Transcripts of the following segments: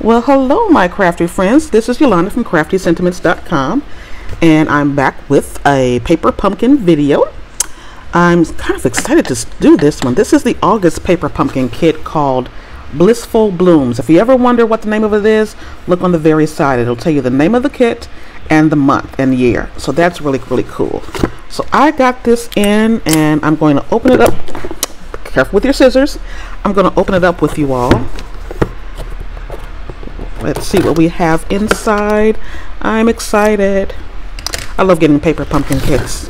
Well, hello my crafty friends. This is Yolanda from craftysentiments.com, and I'm back with a paper pumpkin video. I'm kind of excited to do this one. This is the August paper pumpkin kit called Blissful Blooms. If you ever wonder what the name of it is, look on the very side. It'll tell you the name of the kit and the month and year. So that's really cool. So I got this in, and I'm going to open it up. Be careful with your scissors. I'm going to open it up with you all. Let's see what we have inside. I'm excited. I love getting paper pumpkin kits.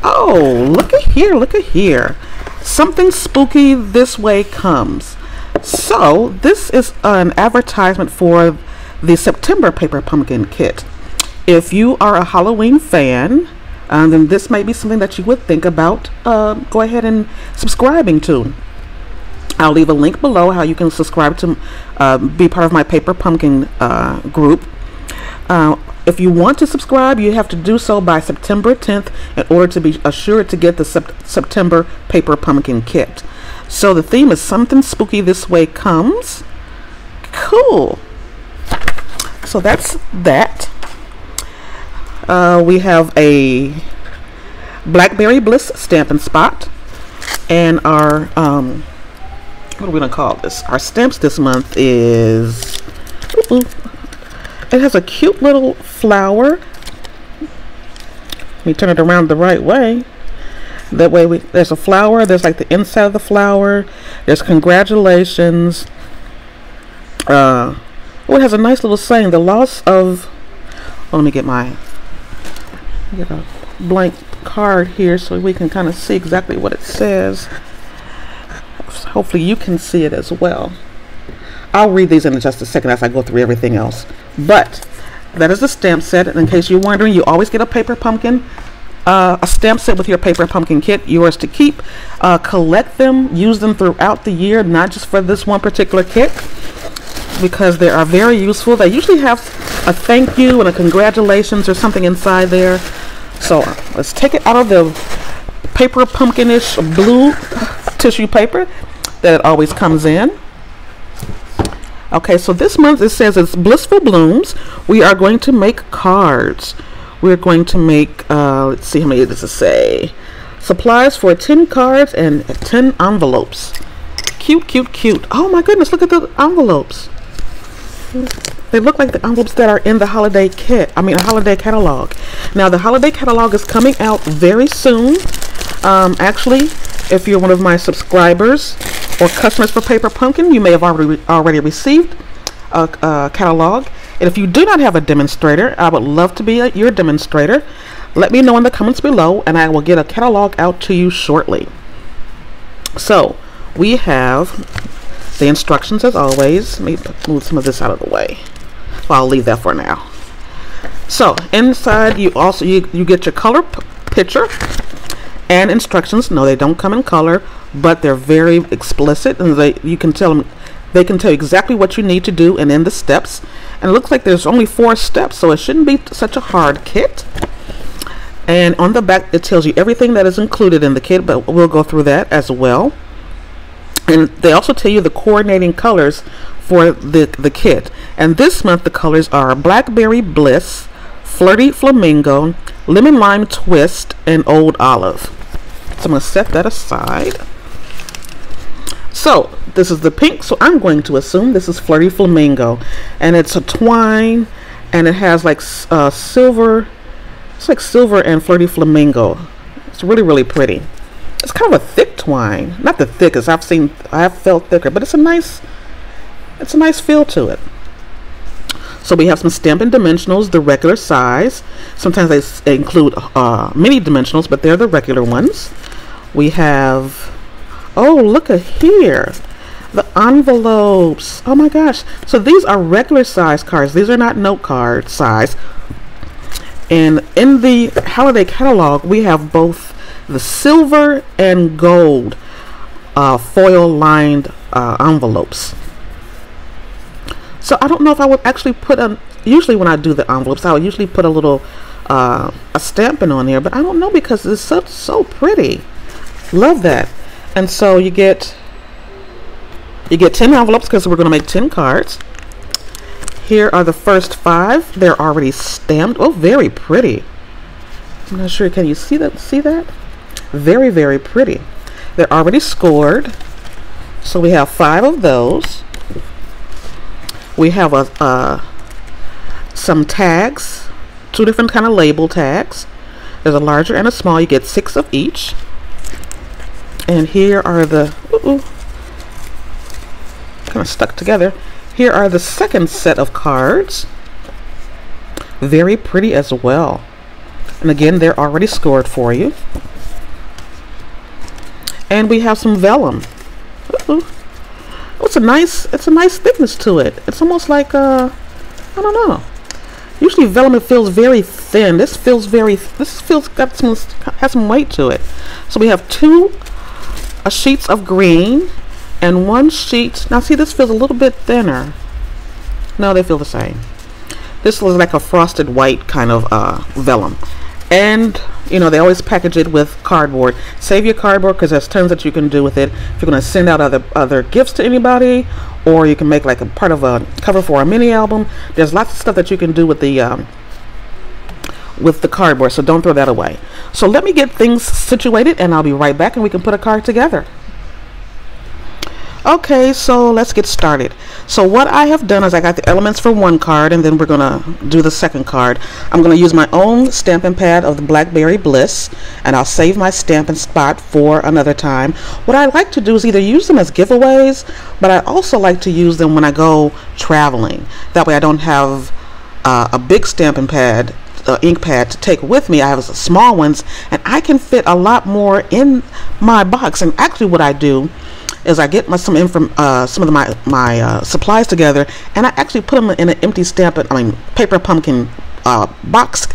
Oh, look at here. Something spooky this way comes. So this is an advertisement for the September paper pumpkin kit. If you are a Halloween fan, then this might be something that you would think about go ahead and subscribing to. I'll leave a link below how you can subscribe to be part of my paper pumpkin group. If you want to subscribe, you have to do so by September 10th in order to be assured to get the September paper pumpkin kit. So the theme is something spooky this way comes. Cool. So that's that. We have a Blackberry Bliss Stampin' Spot, and our what are we gonna call this? Our stamps this month is, it has a cute little flower. Let me turn it around the right way. That way there's a flower, there's like the inside of the flower, there's congratulations. Oh, it has a nice little saying, the loss of, let me get a blank card here so we can kind of see exactly what it says. Hopefully you can see it as well. I'll read these in just a second as I go through everything else. But that is the stamp set. And in case you're wondering, you always get a paper pumpkin, a stamp set with your paper pumpkin kit, yours to keep. Collect them, use them throughout the year, not just for this one particular kit, because they are very useful. They usually have a thank you and a congratulations or something inside there. So let's take it out of the paper pumpkinish blue tissue paper that it always comes in. Okay, so this month it says it's Blissful Blooms. We are going to make cards. We're going to make, let's see how many does it say. Supplies for 10 cards and 10 envelopes. Cute. Oh my goodness, look at the envelopes. They look like the envelopes that are in the holiday kit. I mean, a holiday catalog. Now, the holiday catalog is coming out very soon. Actually, if you're one of my subscribers or customers for Paper Pumpkin, you may have already received a catalog. And if you do not have a demonstrator, I would love to be your demonstrator. Let me know in the comments below, and I will get a catalog out to you shortly. So, we have the instructions as always. Let me move some of this out of the way. Well, I'll leave that for now. So, inside you also you get your color picture and instructions. No, they don't come in color, but they're very explicit, and they can tell you exactly what you need to do and in the steps. And it looks like there's only 4 steps, so it shouldn't be such a hard kit. And on the back it tells you everything that is included in the kit, but we'll go through that as well. And they also tell you the coordinating colors for the kit. And this month the colors are Blackberry Bliss, Flirty Flamingo, Lemon Lime Twist, and Old Olive. So I'm going to set that aside. So this is the pink, so I'm going to assume this is Flirty Flamingo. And it's a twine, and it has like silver. It's like silver and Flirty Flamingo. It's really pretty. It's kind of a thick twine. Not the thickest. I have felt thicker, but it's a nice feel to it. So we have some Stampin' dimensionals, the regular size. Sometimes they include mini dimensionals, but they're the regular ones. We have, oh, look at here, the envelopes. Oh my gosh. So these are regular size cards. These are not note card size. And in the holiday catalog, we have both the silver and gold foil lined envelopes. So I don't know if I would actually put usually when I do the envelopes, I would usually put a little a Stampin' on there, but I don't know because it's so pretty. Love that. And so you get 10 envelopes because we're going to make 10 cards. Here are the first 5. They're already stamped. Oh, very pretty. I'm not sure, can you see that? Very, very pretty. They're already scored. So we have 5 of those. We have some tags, 2 different kind of label tags. There's a larger and a small. You get 6 of each. And here are the kind of stuck together. Here are the second set of cards. Very pretty as well. And again, they're already scored for you. And we have some vellum. Oh, it's a nice thickness to it. It's almost like I don't know. Usually vellum, it feels very thin. This feels has some weight to it. So we have 2 sheets of green and 1 sheet. Now see, this feels a little bit thinner. No, they feel the same. This looks like a frosted white kind of vellum. And you know, they always package it with cardboard. Save your cardboard because there's tons that you can do with it. If you're going to send out other gifts to anybody, or you can make like a part of a cover for a mini album. There's lots of stuff that you can do with the cardboard, so don't throw that away. So let me get things situated and I'll be right back and we can put a card together. Okay, so let's get started. So what I have done is I got the elements for 1 card, and then we're gonna do the second card. I'm gonna use my own Stampin' pad of the Blackberry Bliss, and I'll save my Stampin' spot for another time. What I like to do is either use them as giveaways, but I also like to use them when I go traveling. That way I don't have a big Stampin' pad, ink pad to take with me. I have small ones, and I can fit a lot more in my box. And actually what I do is I get some of my supplies together, and I actually put them in an empty paper pumpkin box,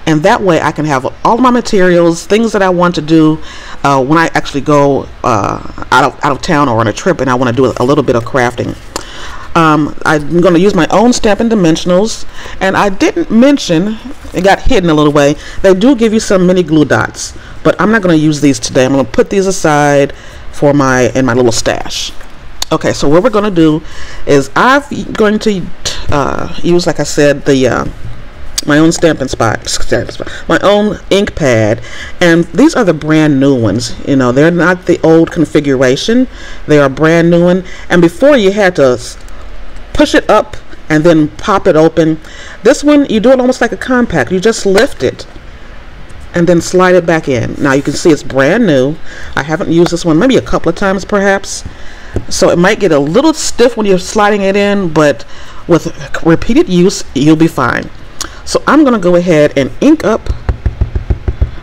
and that way I can have all of my materials, things that I want to do when I actually go out of town or on a trip and I want to do a little bit of crafting. I'm going to use my own Stampin' Dimensionals, and I didn't mention, it got hidden a little way, they do give you some mini glue dots, but I'm not going to use these today. I'm going to put these aside for my little stash. Okay, so what we're going to do is I'm going to use, like I said, my own Stampin' my own ink pad, and these are the brand new ones. You know, they're not the old configuration, they are brand new one. And before you had to push it up and then pop it open. This one you do it almost like a compact. You just lift it and then slide it back in. Now you can see it's brand new. I haven't used this one maybe a couple of times perhaps, so it might get a little stiff when you're sliding it in, but with repeated use you'll be fine. So I'm gonna go ahead and ink up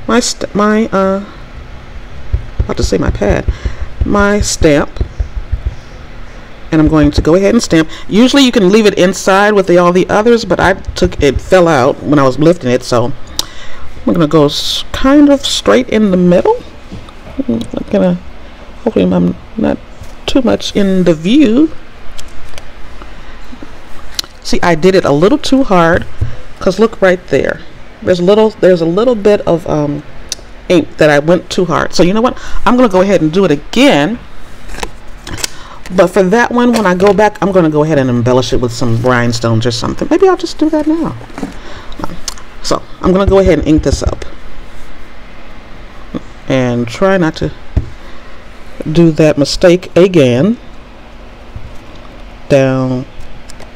my stamp, and I'm going to go ahead and stamp. Usually you can leave it inside with all the others, but it fell out when I was lifting it, so I'm gonna go kind of straight in the middle. Hopefully I'm not too much in the view. See, I did it a little too hard, because look right there. There's a little bit of ink that I went too hard. So you know what? I'm gonna go ahead and do it again. But for that one, when I go back, I'm gonna go ahead and embellish it with some rhinestones or something. Maybe I'll just do that now. So I'm gonna go ahead and ink this up, and try not to do that mistake again. Down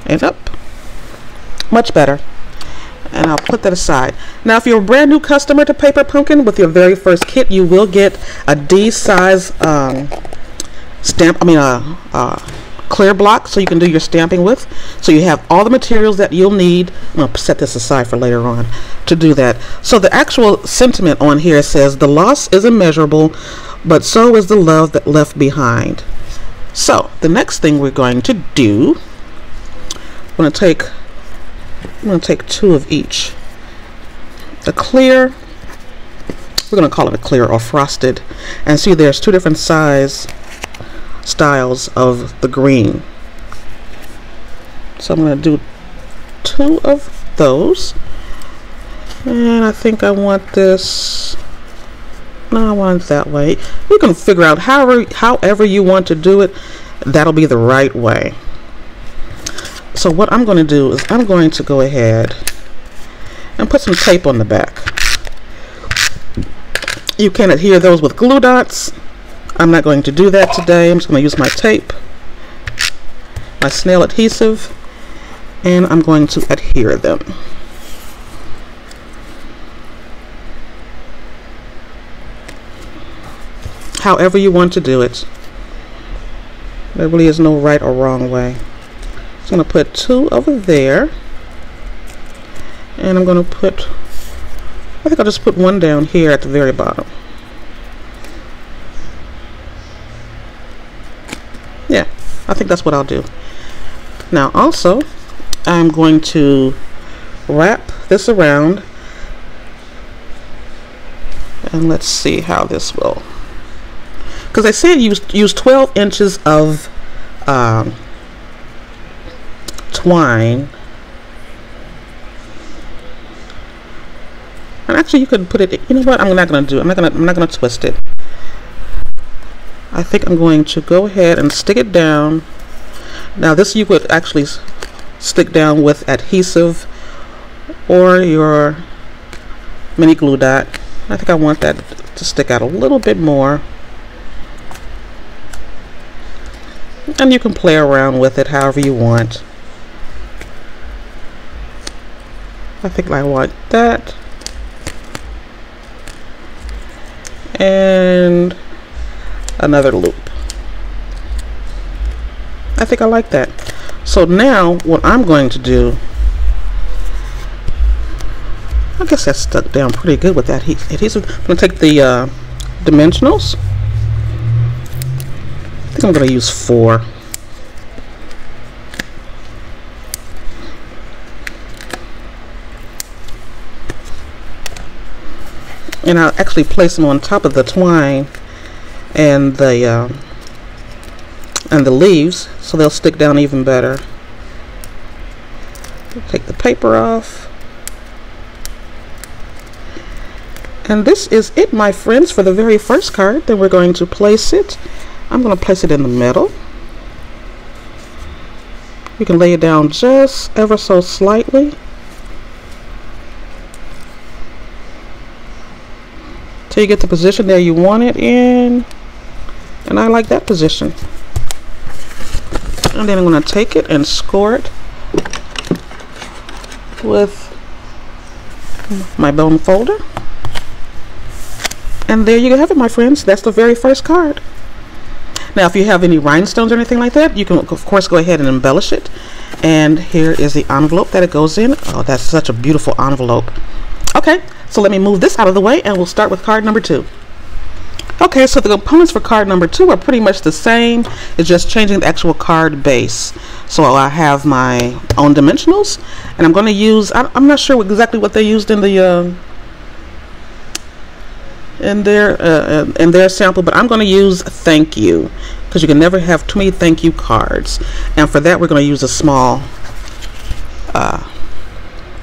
and up. Much better. And I'll put that aside. Now if you're a brand new customer to Paper Pumpkin, with your very first kit you will get a D size clear block, so you can do your stamping with. So you have all the materials that you'll need. I'm going to set this aside for later on to do that. So the actual sentiment on here says, the loss is immeasurable, but so is the love that left behind. So the next thing we're going to do, I'm going to take 2 of each. The clear, we're going to call it a clear or frosted, and see there's 2 different styles of the green. So I'm going to do 2 of those, and I think I want this, no, I want it that way. You can figure out however you want to do it, that'll be the right way. So what I'm going to do is I'm going to go ahead and put some tape on the back. You can adhere those with glue dots. I'm not going to do that today. I'm just going to use my tape, my snail adhesive, and I'm going to adhere them. However you want to do it. There really is no right or wrong way. I'm going to put 2 over there, and I'm going to put, I think I'll just put 1 down here at the very bottom. Yeah, I think that's what I'll do. Now also, I'm going to wrap this around, and let's see how this will, because I said use 12 inches of twine, and actually you could put it, you know what, I'm not going to do, I'm not going to twist it. I think I'm going to go ahead and stick it down. Now this you could actually stick down with adhesive or your mini glue dot. I think I want that to stick out a little bit more, and you can play around with it however you want. I think I want that, and another loop. I think I like that. So now what I'm going to do, I guess that's stuck down pretty good with that adhesive. I'm going to take the dimensionals. I think I'm going to use 4. And I'll actually place them on top of the twine and the leaves, so they'll stick down even better. Take the paper off, and this is it, my friends, for the very first card. Then we're going to place it. I'm going to place it in the middle. You can lay it down just ever so slightly till you get the position there you want it in, and I like that position. And then I'm going to take it and score it with my bone folder. And there you have it, my friends. That's the very first card. Now if you have any rhinestones or anything like that, you can of course go ahead and embellish it. And here is the envelope that it goes in. Oh, that's such a beautiful envelope. Okay, so let me move this out of the way and we'll start with card number 2. Okay, so the components for card number 2 are pretty much the same. It's just changing the actual card base. So I have my own dimensionals, and I'm going to use, I'm not sure exactly what they used in the in their sample, but I'm going to use thank you, because you can never have too many thank you cards. And for that we're going to use a small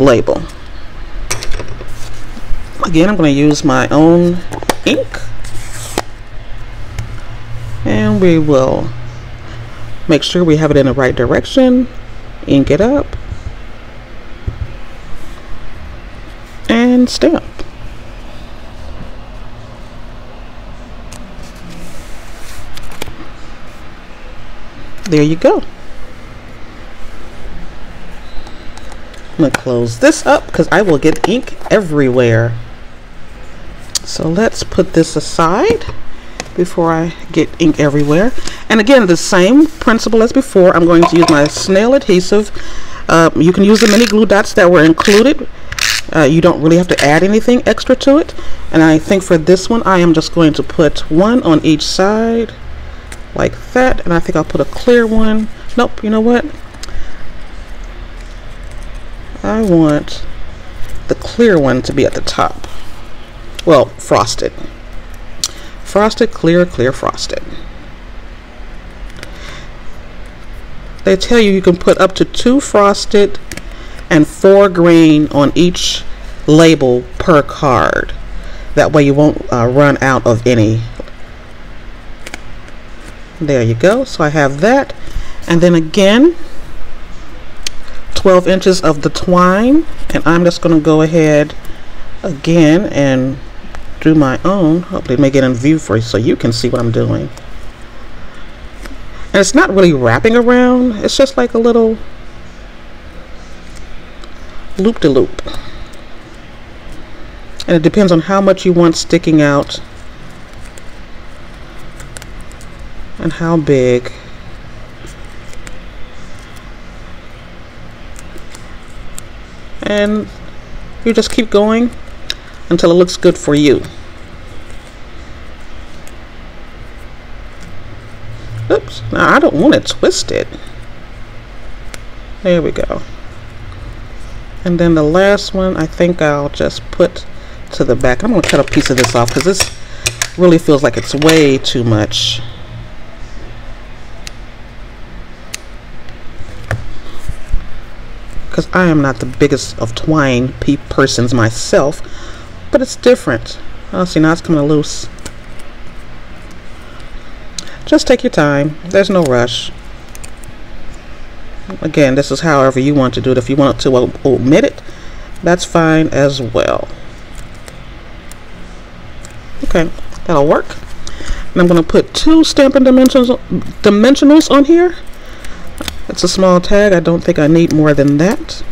label. Again, I'm going to use my own ink. And we will make sure we have it in the right direction, ink it up, and stamp. There you go. I'm going to close this up because I will get ink everywhere. So let's put this aside before I get ink everywhere. And again, the same principle as before. I'm going to use my snail adhesive. You can use the mini glue dots that were included. You don't really have to add anything extra to it. And I think for this one I am just going to put 1 on each side like that, and I think I'll put a clear one. Nope, you know what, I want the clear one to be at the top. Well, frosted. Frosted, clear, clear, frosted. They tell you you can put up to 2 frosted and 4 green on each label per card. That way you won't run out of any. There you go. So I have that. And then again, 12 inches of the twine, and I'm just going to go ahead again and do my own. Hopefully make it in view for you so you can see what I'm doing. And it's not really wrapping around, it's just like a little loop-de-loop. And it depends on how much you want sticking out and how big. And you just keep going until it looks good for you. Oops, now I don't want it twisted. There we go. And then the last one, I think I'll just put to the back. I'm going to cut a piece of this off because this really feels like it's way too much. Because I am not the biggest of twine persons myself, but it's different. Oh, see, now it's coming loose. Just take your time. There's no rush. Again, this is however you want to do it. If you want to omit it, that's fine as well. Okay, that'll work. And I'm going to put 2 Stampin' dimensionals on here. It's a small tag. I don't think I need more than that.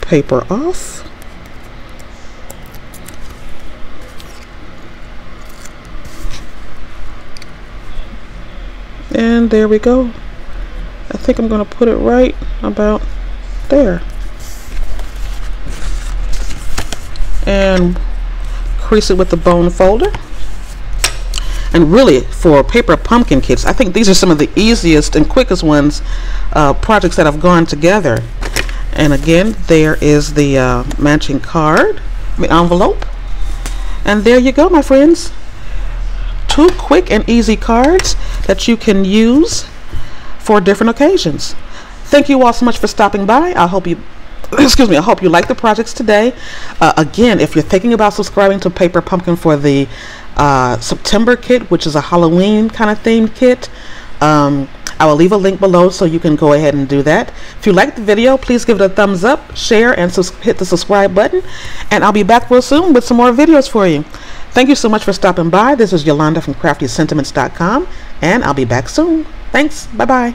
Paper off. And there we go. I think I'm going to put it right about there. And crease it with the bone folder. And really, for paper pumpkin kits, I think these are some of the easiest and quickest ones, projects that have gone together. And again, there is the matching card, the envelope. And there you go, my friends. 2 quick and easy cards that you can use for different occasions. Thank you all so much for stopping by. I hope you excuse me, I hope you like the projects today. Again, if you're thinking about subscribing to Paper Pumpkin for the September kit, which is a Halloween kind of themed kit, I will leave a link below so you can go ahead and do that. If you liked the video, please give it a thumbs up, share, and hit the subscribe button. And I'll be back real soon with some more videos for you. Thank you so much for stopping by. This is Yolanda from CraftySentiments.com, and I'll be back soon. Thanks. Bye-bye.